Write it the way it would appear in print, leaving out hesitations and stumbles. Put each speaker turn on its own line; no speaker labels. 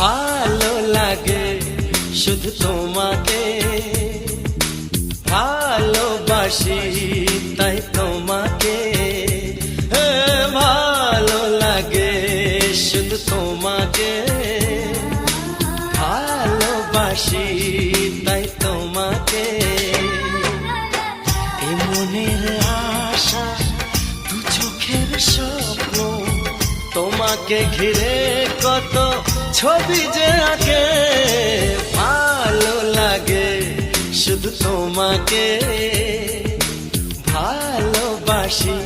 ভালো লাগে শুধু তোমাকে, ভালোবাসি তাই তোমাকে। ভালো লাগে শুধু তোমাকে, ভালোবাসি তাই তোমাকে। এ মনের আশা দু চোখের স্বপ্ন, তোমাকে ঘিরে কত ছবি যে আঁকে। ভালো লাগে শুধু তোমাকে, ভালোবাসি